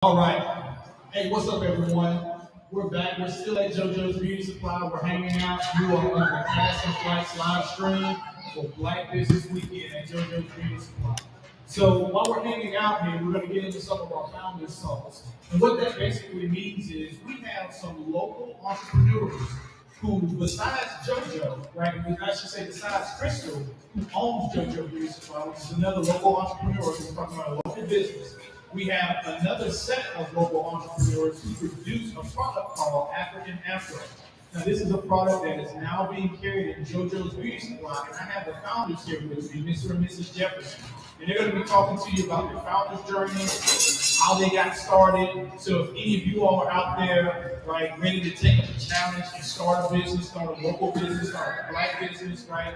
All right. Hey, what's up, everyone? We're back. We're still at JoJo's Beauty Supply. We're hanging out. You are on the Cash and Flights live stream for Black Business Weekend at JoJo's Beauty Supply. So while we're hanging out here, we're going to get into some of our founders' thoughts. And what that basically means is we have some local entrepreneurs who, besides JoJo, right? I should say besides Crystal, who owns JoJo Beauty Supply, which is another local entrepreneur who's talking about a local business. We have another set of local entrepreneurs who produce a product called African Afro. Now, this is a product that is now being carried in JoJo's Beauty Supply, and I have the founders here with me, Mr. and Mrs. Jefferson. And they're going to be talking to you about their founders' journey, how they got started. So if any of you all are out there, right, ready to take up a challenge and start a business, start a local business, start a Black business, right,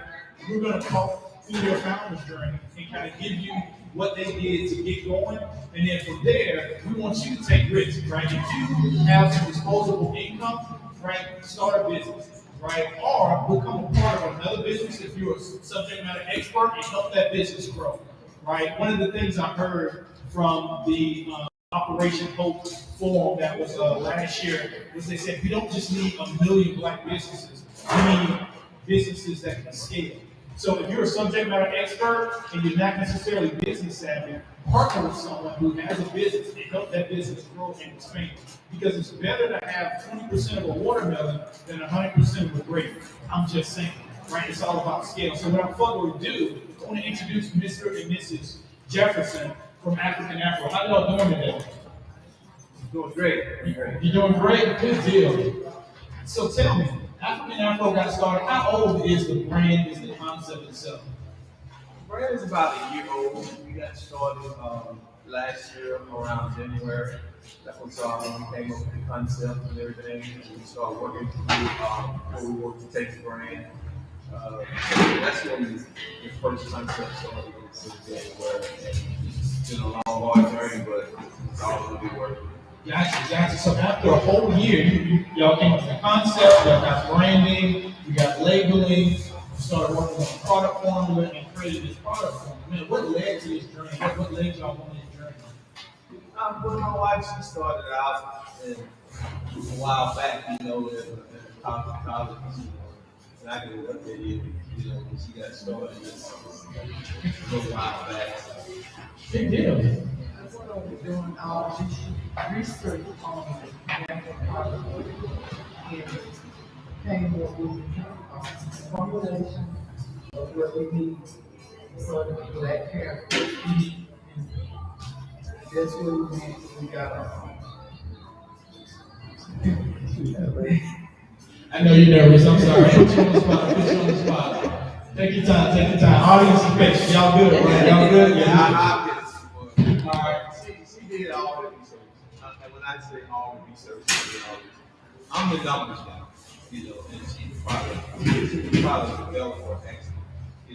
we're going to talk through their founders' journey and kind of give you what they did to get going. And then from there, we want you to take risks, right? If you have some disposable income, right, start a business, right? Or become a part of another business if you're a subject matter expert and help that business grow, right? One of the things I heard from the Operation Hope forum that was last year was they said we don't just need a million Black businesses, we need businesses that can scale. So if you're a subject matter expert and you're not necessarily business savvy, partner with someone who has a business and help that business grow and expand. Because it's better to have 20% of a watermelon than 100% of a grape. I'm just saying, right? It's all about scale. So without further ado, I want to introduce Mr. and Mrs. Jefferson from African Afro. How y'all doing today? Doing great. You're doing great? Good deal. So tell me, African Afro got started. How old is the brand, is the concept itself? The brand is about a year old. We got started last year around January. That's when we came up with the concept and everything. And we started working through where we work to take the brand. That's when the first concept started in January. It's been a long, hard journey, but it's all going to be worth it. Gotcha. So after a whole year, y'all came up with the concept, y'all got branding, you got labeling, you started working on product formula and created this product formula. Man, what led to this journey? What led y'all on this journey? Well, my wife, she started out a while back, in college, exactly what they did, when she got started, a little while back. Big deal. Doing research on the product and came up with formulation of what we need for the Black hair. That's what we got our I know you're nervous, I'm sorry. Put you on the spot. Take your time. Audience is patient. Y'all good, right? Y'all good? Yeah, all right. She did all the research. And when I say all the research, she did all the research. I'm the numbers guy, and she's the product developer, actually. She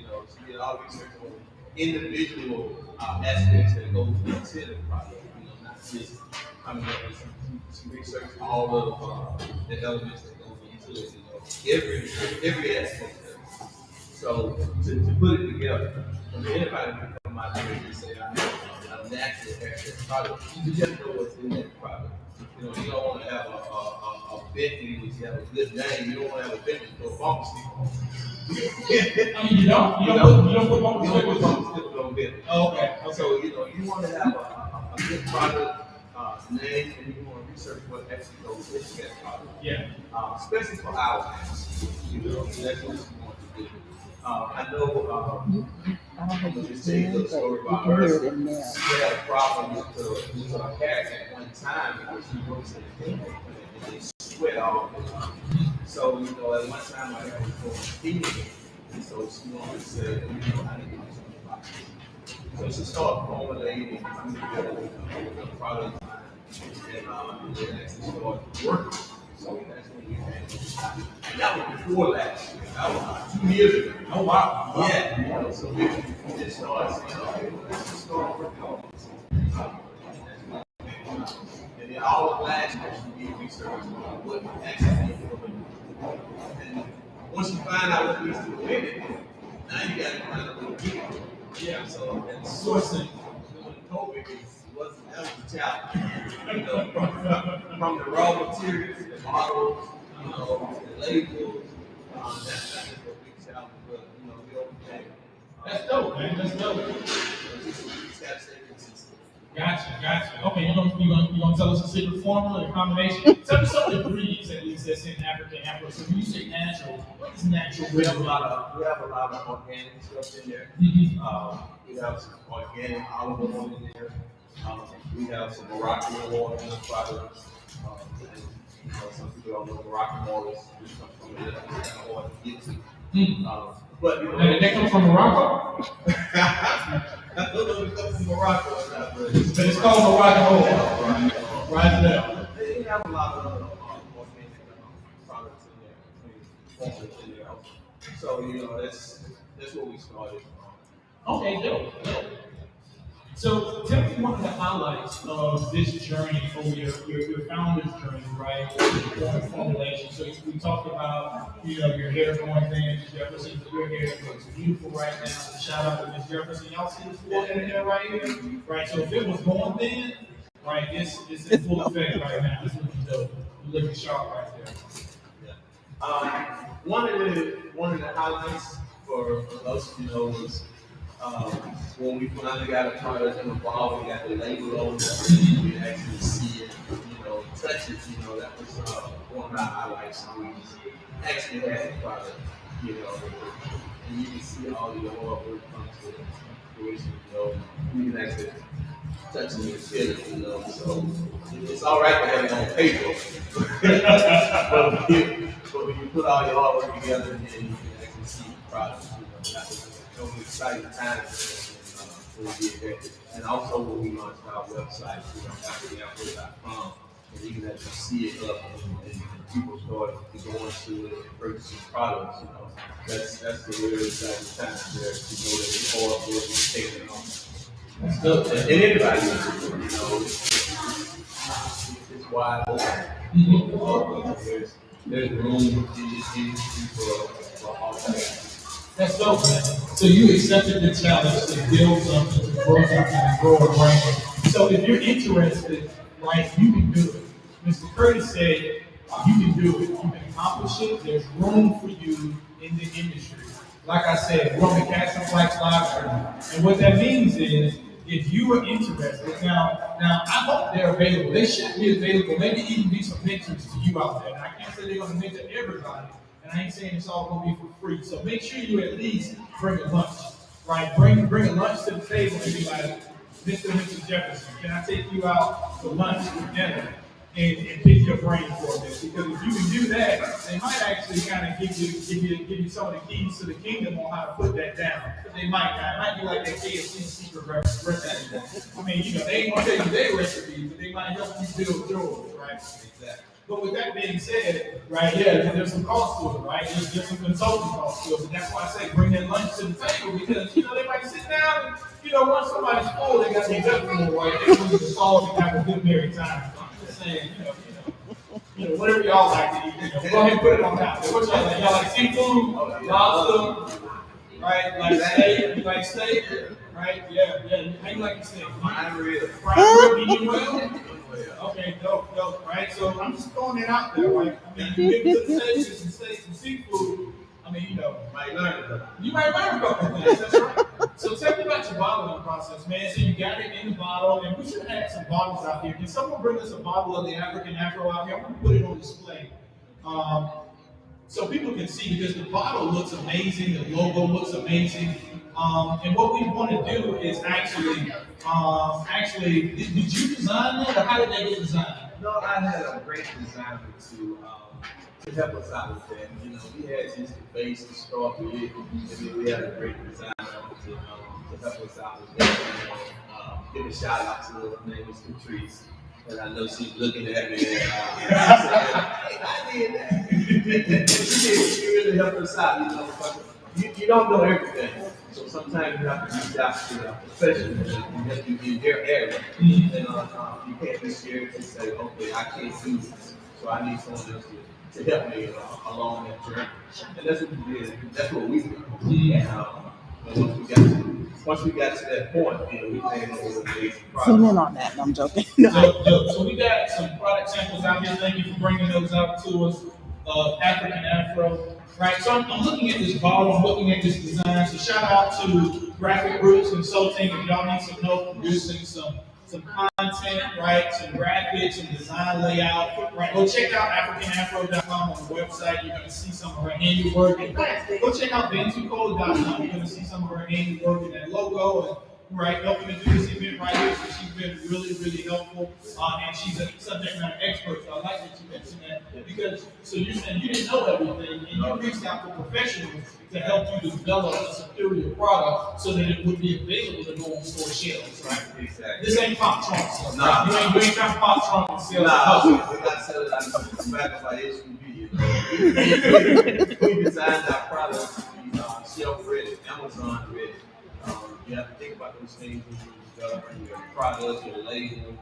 did all the research on individual aspects that go into the product, not just coming up with something. She researched all of the elements that go into it, every aspect of it. So to put it together, anybody can come out here and say, I know a natural haircut product. You just know what's in that product. You don't want to have a Bentley which you have a good name. You don't want to have a Bentley with a bumper sticker. I mean, you don't put bumper stickers on Bentley. Oh, okay. So you want to have a good product name, and you want to research what actually goes with that product. Yeah. Especially for our hands. That's what you want to do. I know. Just tell you a little story about her. She had a problem with her hair at one time because she works in the hair and they sweat all the time. So at one time my hair was going peeling, and so she wanted to say, I need to do something about it. So she started formulating the product and then actually started working. So that's when we had, and that was before last year. That was 2 years ago. Oh, wow. Yeah. So we just started saying, okay, let's just start working on this. And then all of last year, she did research on what actually needs to be. And once you find out what needs to be in it, now you got to find out what to do. Yeah. So, and sourcing, when COVID that was a challenge. You know, from the raw materials, the models, you know, the labels. That's a big challenge, but you know, we overcame. That's dope, man. That's dope. Just gotta stay consistent. Gotcha. Okay, you gonna tell us a secret formula, a combination? Tell me some of the ingredients at least that's in African Afro. So when you say natural, what is natural? We have a lot of organic stuff in there. We have some organic olive oil in there. We have some Moroccan oil in the products. And, you know, some people don't know Moroccan oil is come from the oil to get to. But you know, That comes from Morocco? I don't know if it comes from Morocco or not, but It's called Moroccan oil. Right there. they have a lot of organic products in there, formulas in there. So you know, that's what we started. Okay, dope. So tell me one of the highlights of this journey for your founder's journey, right? Your formulation. So we talked about, you know, your hair going thing, Ms. Jefferson, your hair looks beautiful right now. So shout out to Ms. Jefferson. Y'all see this floor in there right here? Right. So if it was going thin, right, it's in full effect right now. It's looking dope. You're looking sharp right there. Yeah. One of the highlights for us, you know, was when we finally got a product in the ball, we got the label on it, we could actually see it, you know, touch it, you know, that was one of our highlights. We actually had the product, you know, and you can see all the oil where it comes to fruition, you know, we can actually touch it and feel it, you know, so it's all right to have it on paper, but when you put all your hard work together and you can actually see the product, you know, that's an exciting time when we did that. And also when we launched our website, you know, africanafro.com, and you can actually see it up and people start going to it and purchasing products, you know. That's the really exciting time there to know that the oil will be taken on. That's good. And anybody, you know, it's wide open. There's room in this industry for all types. That's dope, man. So you accepted the challenge to build something, to grow something, and grow a brand. So if you're interested, right, you can do it. Mr. Curtis said, you can do it. You can accomplish it. There's room for you in the industry. Like I said, we're on the Cast and Flax live stream. And what that means is, if you are interested, now I hope they're available. They should be available. Maybe even be some mentors to you out there. Now, I can't say they're going to mentor everybody. And I ain't saying it's all going to be for free. So make sure you at least bring a lunch, right? Bring a lunch to the table and be like, Mr. and Mrs. Jefferson, can I take you out for lunch together and pick your brain for this? Because if you can do that, they might actually kind of give you some of the keys to the kingdom on how to put that down. But they might not. It might be like that KFC secret recipe. I mean, you know, they ain't going to tell you their recipe, but they might help you build yours, right? Exactly. But with that being said, right, yeah, there's some cost to it, right? There's some consulting cost to it. And that's why I say bring that lunch to the table because, you know, they might sit down and, you know, once somebody's full, they got their gut full, right? They want to solve and have a good merry time. So I'm just saying, you know, whatever y'all like to eat, you know, go ahead and put it on top. What y'all like? Y'all like seafood, lobster, right? Like steak, you like steak, right? Yeah. How you like your steak? Prime rib. Prime rib, medium well? Okay, dope, right? So I'm just throwing it out there, right? I mean, you get to the table, some seafood. I mean, you know, you might learn a couple of things. That's right. So tell me about your bottling process, man. So you got it in the bottle, and we should have some bottles out here. Can someone bring us a bottle of the African Afro out here? I'm gonna put it on display, so people can see because the bottle looks amazing, the logo looks amazing. And what we want to do is actually, did you design that, or how did that get designed? No, I had a great designer to help us out with that. You know, we had just the base to start with, and then we had a great designer to help us out with that. Give a shout out to her name is Patrice, and I know she's looking at me. And, she said, "Hey, I did that." She really helped us out. You know, you don't know everything. So sometimes you have to reach out to a professional and help you in their area. And you can't be scared to say, okay, I can't do this. So I need someone else to help me along that journey. And that's what we did. That's what we did. And once we got once we got to that point, we came up with an amazing product. Zoom in on that. No, I'm joking. So we got some product samples out here. Thank you for bringing those out to us. African Afro, right? So I'm looking at this bottle, I'm looking at this design. So shout out to Graphic Roots Consulting. If y'all need some help producing some content, right? Some graphics, some design layout, right? Go check out AfricanAfro.com on the website. You're gonna see some of her handiwork. In fact, go check out Pensacola.com. You're gonna see some of her handiwork in that logo and right, helping to do this event right here. So she's been really, really helpful, and she's a subject matter expert. So I like that you mentioned that because so you're saying you didn't know everything, and you reached out to professionals to help you develop a superior product so that it would be available to go on store shelves, right? Exactly. This ain't pop trunk stuff. Nah. Right? You ain't trying to pop trunk and sell We're not selling out the back of our SUV. We designed our products to be shelf ready, Amazon ready. You have to think about those things when you develop your products, your label,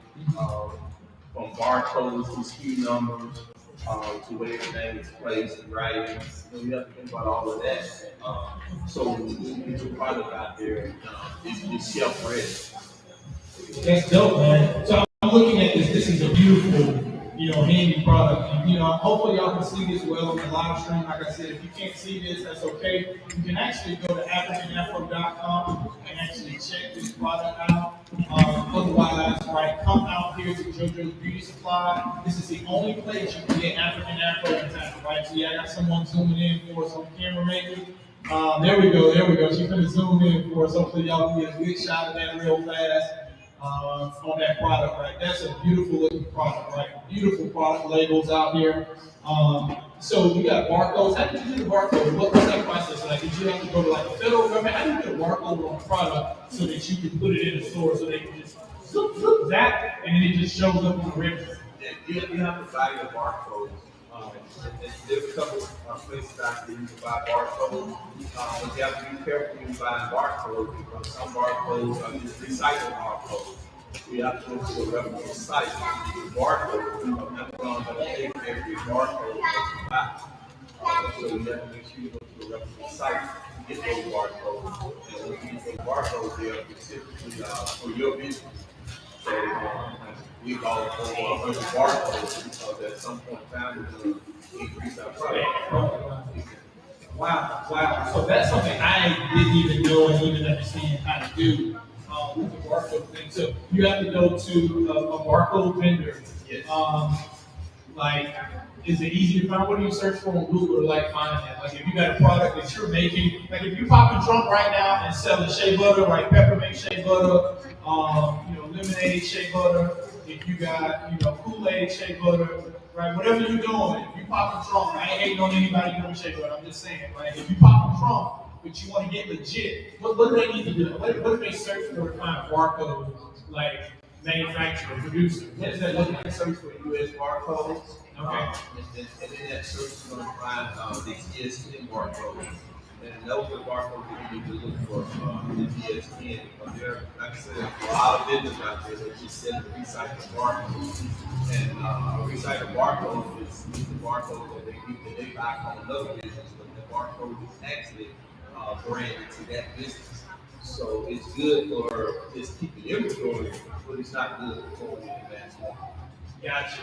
from barcodes to SKU numbers, to where everything is placed and writing. So you have to think about all of that. So when you get your product out there, it's shelf ready. That's dope, man. So I'm looking at this. This is a beautiful, handy product. And, hopefully y'all can see this well on the live stream. Like I said, if you can't see this, that's okay. You can actually go to AfricanAfro.com and actually check this product out. Otherwise, right, come out here to JoJo's Beauty Supply. This is the only place you can get African Afro in town, right? So yeah, I got someone zooming in for us on camera maybe. There we go. She's gonna zoom in for us. Hopefully y'all can get a good shot of that real fast. On that product, right? That's a beautiful looking product, right? Beautiful product labels out here. So you got barcodes. How did you do the barcode? What's that process like? Did you have to go to like a federal government? How do you get a barcode on a product so that you can put it in a store so they can just zoop, zap, and then it just shows up on the register? Yeah, you have to buy your barcodes. There's a couple places out there you can buy barcodes, but you have to be careful when you buy barcodes because some barcodes are just recycled barcodes. So you have to go to a reputable site to get barcodes. Amazon doesn't take every barcode that you buy. So you have to make sure you go to a reputable site to get those barcodes. And when you get those barcodes, they are specifically for your business. So we bought over 100 barcodes because at some point in time we're going to increase our product. Wow. So that's something I didn't even know and didn't understand how to do with the barcode thing. So you have to go to a barcode vendor. Yes. Is it easy to find? What do you search for on Google to find that? Like if you got a product that you're making, like if you pop a trunk right now and selling shea butter, like peppermint shea butter, lemonade shea butter, if you got, Kool-Aid shea butter, right? Whatever you're doing, if you pop a trunk, I ain't hating on anybody doing shea butter, I'm just saying, right? If you pop a trunk, but you want to get legit, what do they need to do? What do they search for to find barcode, manufacturer, producer? What is that looking I at? search for US barcodes. Okay. And then that search is going to find the GS10 barcode. And those are the barcodes that you need to look for the GS10. Because there, like I said, there's a lot of vendors out there that just send the recycled barcodes. And a recycled barcode is the barcode that they buy from another business, but the barcode is actually branded to that business. So it's good for just keeping inventory, but it's not good for the mass market. Gotcha.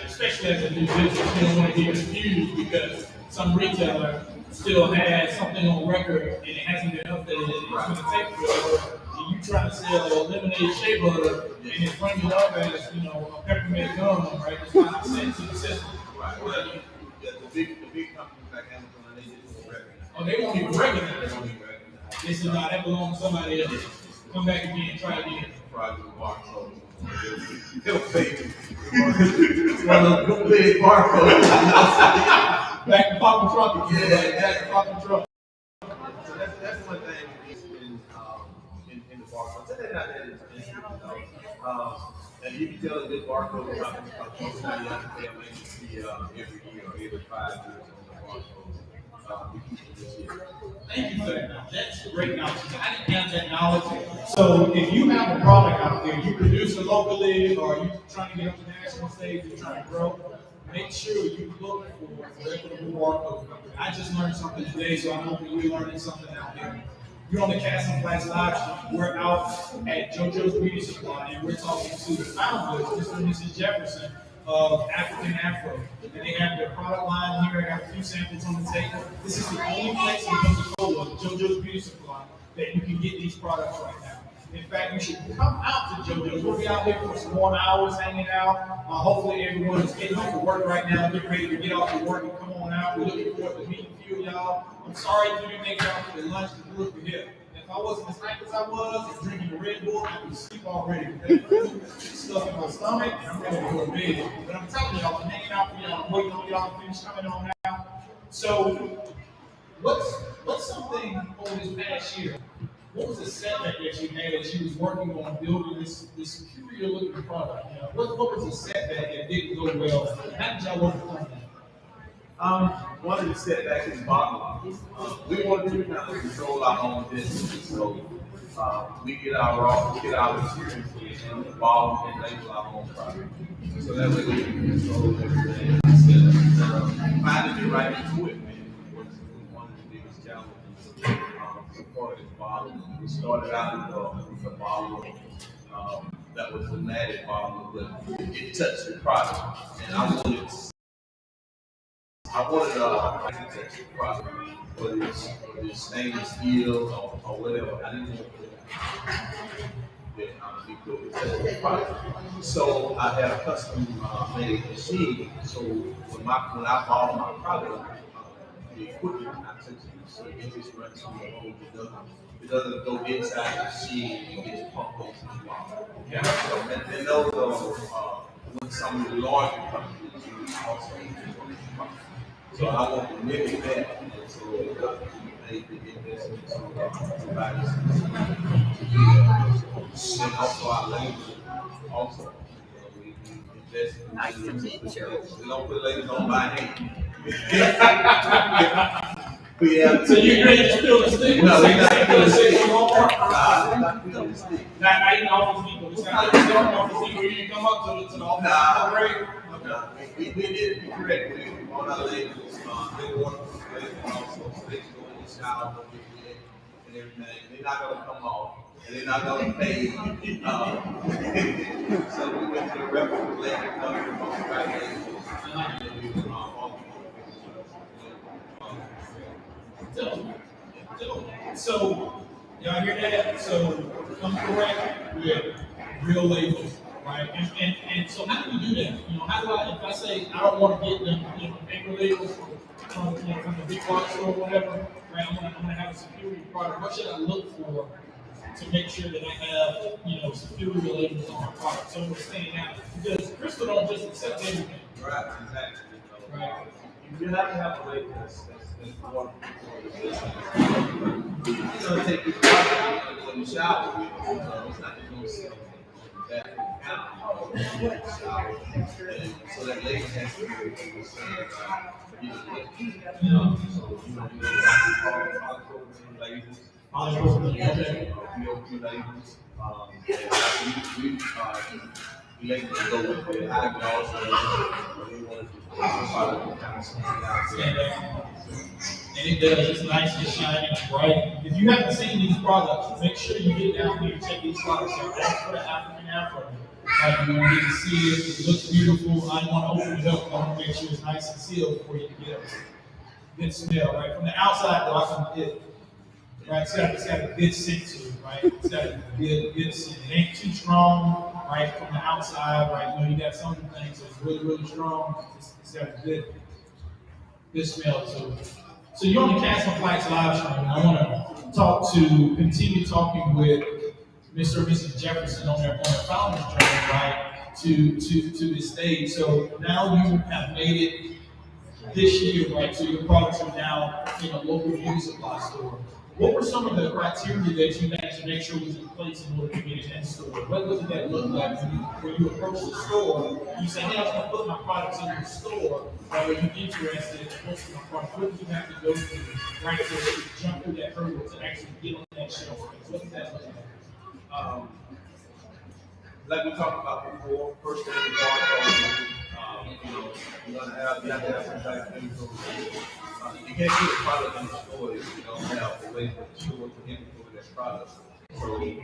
Especially as a new business, you don't want to get confused because some retailer still has something on record and it hasn't been updated. It's going to take forever. And you trying to sell lemonade shea butter and then bring it up as a peppermint gum, right? It's not sense to the system. Right. Well, the big companies like Amazon, they just won't recognize. Oh, they won't even recognize it. They won't even recognize. They said, "No, that belongs to somebody else. Come back again, try again." Project barcode. They'll pay you. It's one of those big barcodes. Back to popping truck again. Yeah. Back to popping truck. So that's one thing in the barcode. So they're not that expensive, and you can tell a good barcode company because most of you have to pay a maintenance fee every year or every 5 years on the barcode. To keep it legit. Thank you for that. That's great knowledge. I didn't have that knowledge. So if you have a product out there, you produce it locally, or you're trying to get up to the national stage, you're trying to grow, make sure you look for reputable barcode company. I just learned something today, so I'm hoping you're learning something out there. You're on the Castle Flats Live Stream. We're out at JoJo's Beauty Supply, and we're talking to the founders, Mr. and Mrs. Jefferson of African Afro. And they have their product line here. I got a few samples on the table. This is the only place in Pensacola, JoJo's Beauty Supply, that you can get these products right now. In fact, you should come out to JoJo's. We'll be out there for some more hours hanging out. Hopefully everyone is getting off of work right now, getting ready to get off of work and come on out. We're looking forward to meeting a few of y'all. I'm sorry if you didn't make it out for the lunch to look for here. If I wasn't as hyped as I was and drinking the Red Bull, I would sleep already. Stuff in my stomach, and I'm ready to go to bed. But I'm telling y'all, I'm hanging out for y'all. I'm waiting on y'all to finish coming on out. So, what's something over this past year? What was the setback that you had as you was working on building this superior looking product? You know, what was the setback that didn't go well? How did y'all overcome that? One of the setbacks is bottling. We want to kind of control our own business, so we get our experiences and bottle and label our own product. So that way we can control everything. Finding the right equipment was one of the biggest challenges. So far as bottling, we started out with a bottle that was a matted bottle, but it touched the product, and I wanted to touch the product, whether it's stainless steel or whatever. I didn't want to be put to touch the product. So I had a custom made machine. So when I bought my product, the equipment I touch the machine, it just runs through the hose. It doesn't go inside the machine and get pumped into the water. Yeah. So, and those what some of the larger companies use also. So I want to mimic that, and so we made the investment to provide this. And also our label, also, we invest in Nice to meet you. we don't put labels on my hand. We have So you're ready to fill the stick? No, we're not filling the stick no more. we're not feeling the stick. Now you office people. It's not like the office people. You didn't come up to the office. Right? No, we did it correctly on our labels. They want to label also, so they can go in the shower and everything. They're not gonna come off, and they're not gonna pay. So we went to the reference label company, right labels, and then we So, y'all hear that? So, come correct with real labels, right? And so, how do we do that? You know, how do I, if I say I don't want to get them, paper labels from the big box store or whatever, right? I'm gonna have a superior product. What should I look for to make sure that I have, superior labels on my product? So we're staying out because Crystal don't just accept everything. right, exactly. Right. You have to have a label that's one for the business. It's gonna take you to go in the shower with it. It's not just gonna sit on the bathroom. And so that label has to be able to say, so you know, labels. BOQ labels. We labels to go with it. I can also we want to kind of Stand up. And it does. It's nice, it's shiny, it's bright. If you haven't seen these products, make sure you get down here and check these products out. That's for the African Afro. Like, you want to get to see it. It looks beautiful. I want to open it up. I want to make sure it's nice and sealed before you get it. Good smell, right? From the outside, though, I can get it. Right? It's got a good scent to it, right? It's got a good scent. It ain't too strong, right? From the outside, right? You got some things that's really, really strong. It's got a good smell to it. So you're on the Castle Flats live stream. I want to continue talking with Mr. and Mrs. Jefferson on their founder's journey, right, to this stage. So now you have made it this year, right? So your products are now in a local beauty supply store. What were some of the criteria that you had to make sure was in place in order to get it in store? What did that look like when you approach the store? You say, hey, I'm going to put my products in the store. Or are you interested in posting my products? What did you have to go through, right, to jump through that hurdle to actually get on that shelf? What did that look like? Like we talked about before, first thing you want, you're gonna have you have to have some type of info. You can't get a product in the store if you don't have a way for the store to inventory that product. So, you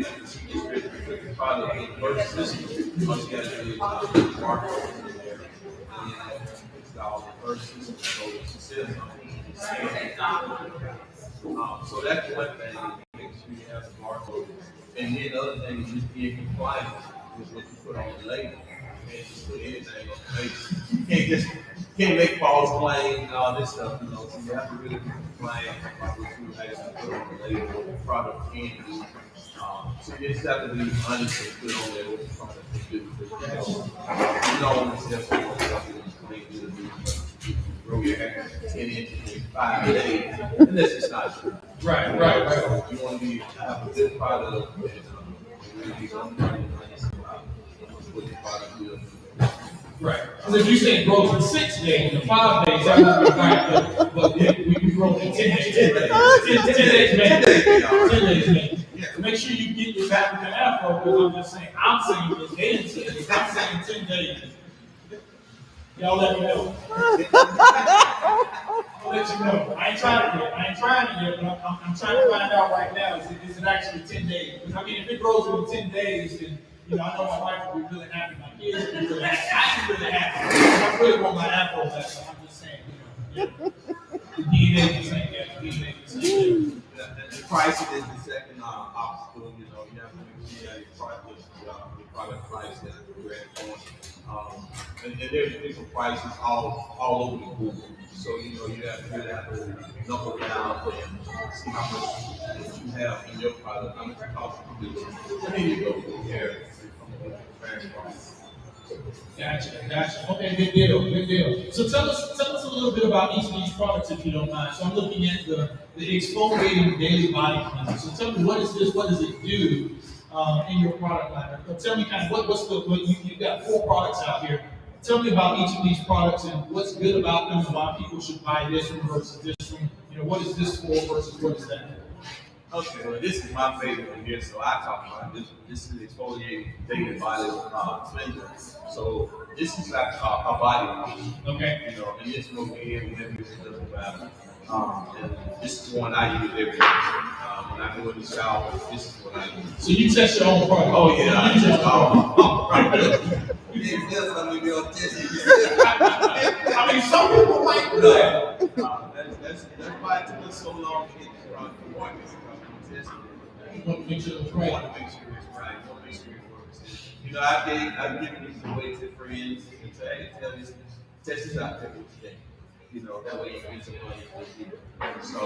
have to see this really put the product in first system. All you got to do is barcode in there. And then install the first system. So it's still so that's one thing. Make sure you have the barcode. And then the other thing is just being compliant with what you put on the label. And just put anything on the label. You can't make false claims and all this stuff, you know. So you have to really be compliant with what you actually put on the label, what the product can do. So you just have to be honest and put on there what the product can do. Because you don't want to sell something that's claim to do. Grow your hair 10 inches in 5 days, and that's just not true. Right. So you want to have a good product and really be honest about what the product will do. Right. Because if you say grow in 6 days, in 5 days, that would be right. But we grow in 10 days. 10 days, man. 10 days, man. Yeah. Make sure you get this African Afro, because I'm saying this, they didn't say this, I'm saying 10 days. Y'all let me know. I'll let you know. I ain't tried it yet, but I'm trying to find out right now, is it actually 10 days? Because I mean, if it grows in 10 days, then, you know, I know my wife will be really happy, my kids will be really happy, I am really happy. I really want my Afro back, so I'm just saying, you know, the DNA is the same, yeah, the DNA is the same. The pricing is the second obstacle. You know, you have to make sure you have your product price that you're at. And there's different prices all over the board. So you know, you have to really have to knuckle down and see how much you have in your product, how much it costs to produce. And then you go from there. Gotcha. Okay, good deal. So tell us a little bit about each of these products, if you don't mind. So I'm looking at the exfoliating daily body cleanser. So tell me, what is this? What does it do in your product line? Tell me kind of you've got 4 products out here. Tell me about each of these products and what's good about them and why people should buy this one versus this one. You know, what is this for versus what is that? Okay, well, this is my favorite one here, so I talk about this one. This is exfoliating daily body cleanser. So this is like a body wash. Okay. You know, and this will be in whenever you think about it. And this is one I use every day. When I go in the shower, this is what I use. So you test your own product? Oh yeah, I test all right. You didn't tell somebody to be on test. I mean, some people might do that. That's why it took us so long to get this product to market. You want to make sure it's right. I want to make sure it's right. I want to make sure it works. You know, I've given these away to friends and say, hey, test this out there today. You know, that way you can get some money for you. So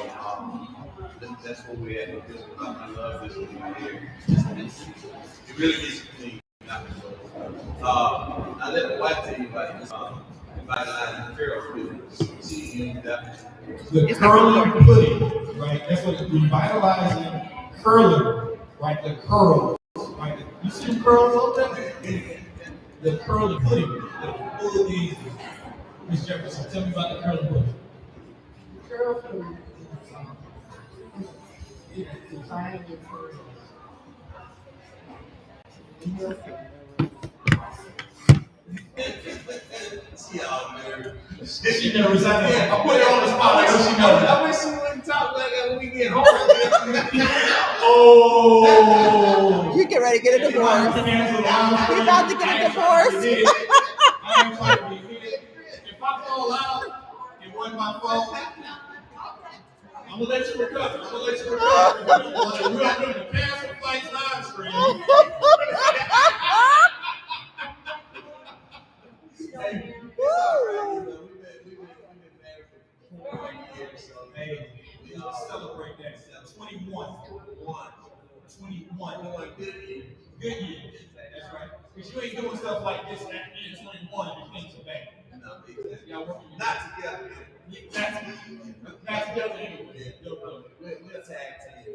that's where we're at with this one. I love this one right here. It really gets you clean. I let my wife tell you about this. Revitalizing curl pudding. She used that. The curling pudding, right? That's what it's revitalizing curling, right? The curls, right? You see the curls over there? The curling pudding, the pudding. Ms. Jefferson, tell me about the curling pudding. Curl food is designed with curls. She all nervous. She never resigned. I put her on the spot. I wish she wouldn't talk like that when we get home. Oh! You get ready to get a divorce. You're about to get a divorce. I ain't trying to be hit. If I fall out, it wasn't my fault. I'm gonna let you recover. We're all doing the Pensacola flights live stream. Hey, we've been married for 4 years, so hey, we all celebrate that. 21. Good year. That's right. Because you ain't doing stuff like this at the end of 21 if things are bad. Y'all working not together. Not together anyway. We're a tag team.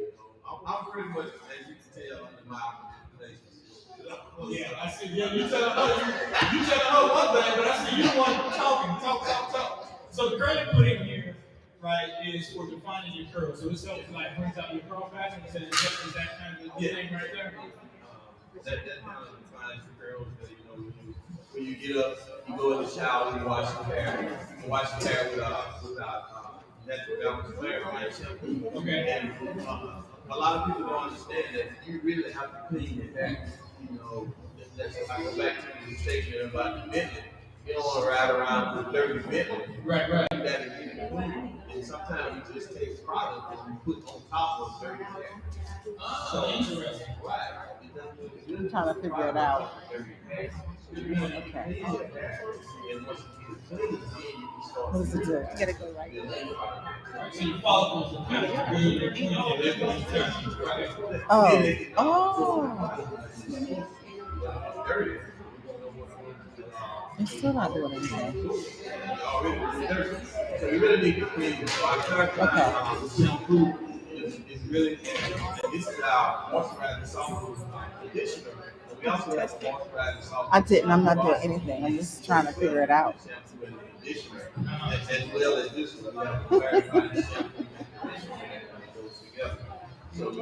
I'm pretty much, as you can tell, under my relationship. Yeah, I see. Yeah, you telling her one thing, but I see you one talk. So the curling pudding here, right, is for defining your curls. So this helps like brings out your curl pattern. Is that kind of the thing right there? That kind of defines the curls that you know when you when you get up, you go in the shower, you wash your hair. You can wash your hair with natural balance flare, right? Shampoo. Okay. And a lot of people don't understand that you really have to clean your hair. You know, I go back to the statement about the Bentley. You don't want to ride around with a dirty Bentley. Right. You got to get it clean. And sometimes you just take product and you put on top of dirty hair. So interesting. Right. I'm trying to figure it out. Okay. Okay. What does it do? You gotta go right. So your follicles are kind of good and clean and everything, right? Oh. It's still not doing anything. So you really need to clean your body. Shampoo is really, and this is our moisturizing soft conditioner. We also have moisturizing soft. I didn't. I'm not doing anything. I'm just trying to figure it out. Shampoo and conditioner, as well as this one, we have clarified shampoo and conditioner that goes together. So you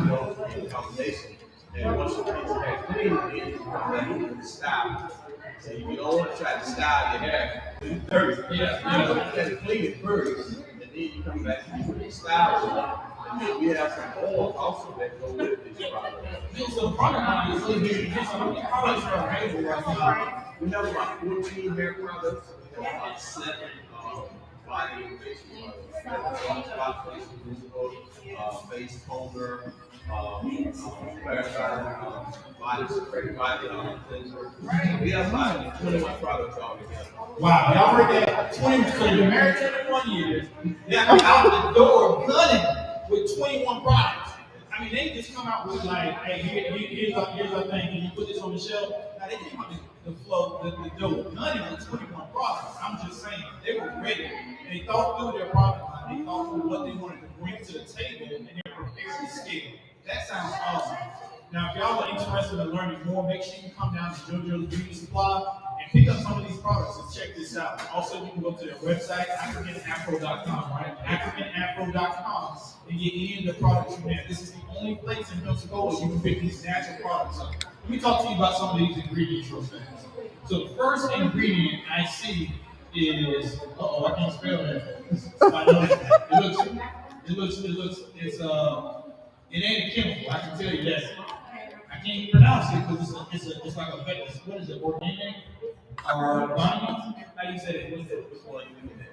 know in combination. And once you get your hair clean, then you come back with the style. So you don't want to try to style your hair first. Yeah. You got to clean it first, and then you come back and put the style. And then we have some oil also that go with this product. So the product line is really big. How many products are available right now? We have about 14 hair products. We have about 7 body and facial products. Spot face removal, face toner, body spray, body cleanser. We have about 21 products altogether. Wow, y'all heard that? 20. So you're married 21 years. Now you're out the door gunning with 21 products. I mean, they just come out with like, hey, here's our thing. Can you put this on the shelf? Now they came out the door gunning with 21 products. I'm just saying, they were ready. They thought through their product line. They thought through what they wanted to bring to the table, and they're prepared to scale. That sounds awesome. Now, if y'all are interested in learning more, make sure you come down to JoJo's Beauty Supply and pick up some of these products and check this out. Also, you can go to their website, africanafro.com, right? africanafro.com, and get any of the products from there. This is the only place in Pensacola you can pick these natural products up. Let me talk to you about some of these ingredients real fast. So the first ingredient I see is, I can't spell that. I know it ain't a chemical, I can tell you that. I can't even pronounce it because it's like a what is it, organic or organic? How do you say it? Which one are you looking at?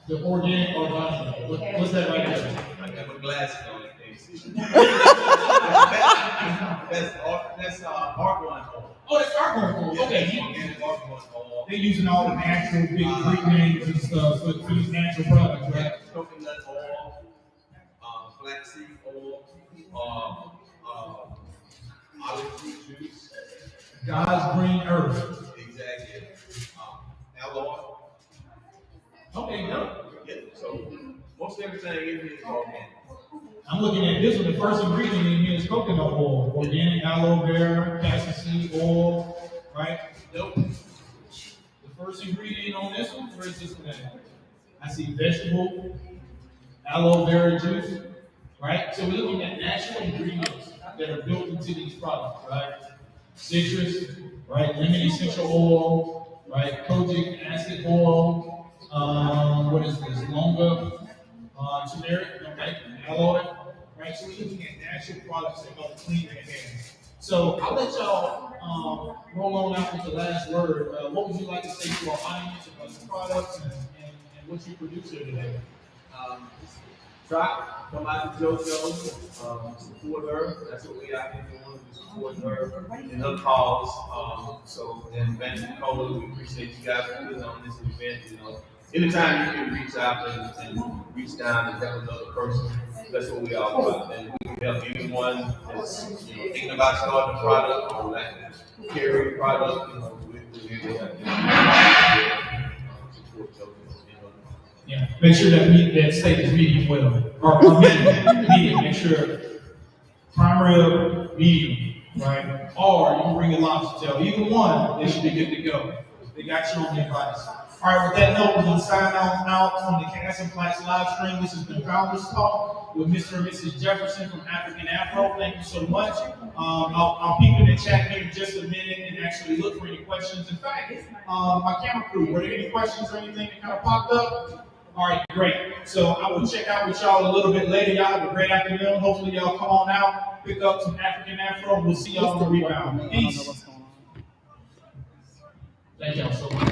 The organic or organic. What's that right there? I got my glasses on. That's argon oil. Oh, that's argon oil. Okay. Organic argon oil. They're using all the natural big Greek names and stuff for these natural products, right? Coconut oil, flaxseed oil, olive fruit juice. God's green earth. Exactly. Aloe. Okay, no. Yeah, so most everything in here is organic. I'm looking at this one. The first ingredient in here is coconut oil, organic aloe vera, castor seed oil, right? Nope. The first ingredient on this one, where is this one at? I see vegetable, aloe vera juice, right? So we're looking at natural ingredients that are built into these products, right? Citrus, right? Lemon essential oil, right? Kojic acid oil. What is this? Longa, turmeric, okay? Aloe, right? So we're looking at natural products that help clean your hair. So I'll let y'all roll on out with the last word. What would you like to say to our audience about the products and what you produce here today? Come out to JoJo, support her. That's what we out here doing, to support her in her cause. So in Pensacola, we appreciate you guys for putting on this event. You know, anytime you can reach out and reach down and help another person, that's what we all about. And we can help anyone that's thinking about starting a product or like carry a product. You know, we're here to help support JoJo. Yeah, make sure that steak is medium well, or medium. Make sure prime rib, medium, right? Or you can bring a lobster tail. Either one, they should be good to go. They got you on the advice. All right, with that note, we're going to sign out from the Cast and Flights live stream. This has been Founders Talk. with Mr. and Mrs. Jefferson from African Afro. Thank you so much. I'll peep in the chat here in just a minute and actually look for any questions. In fact, my camera crew, were there any questions or anything that kind of popped up? All right, great. So I will check out with y'all a little bit later. Y'all have a great afternoon. Hopefully y'all come on out, pick up some African Afro. We'll see y'all on the rebound. Peace. Thank y'all so much.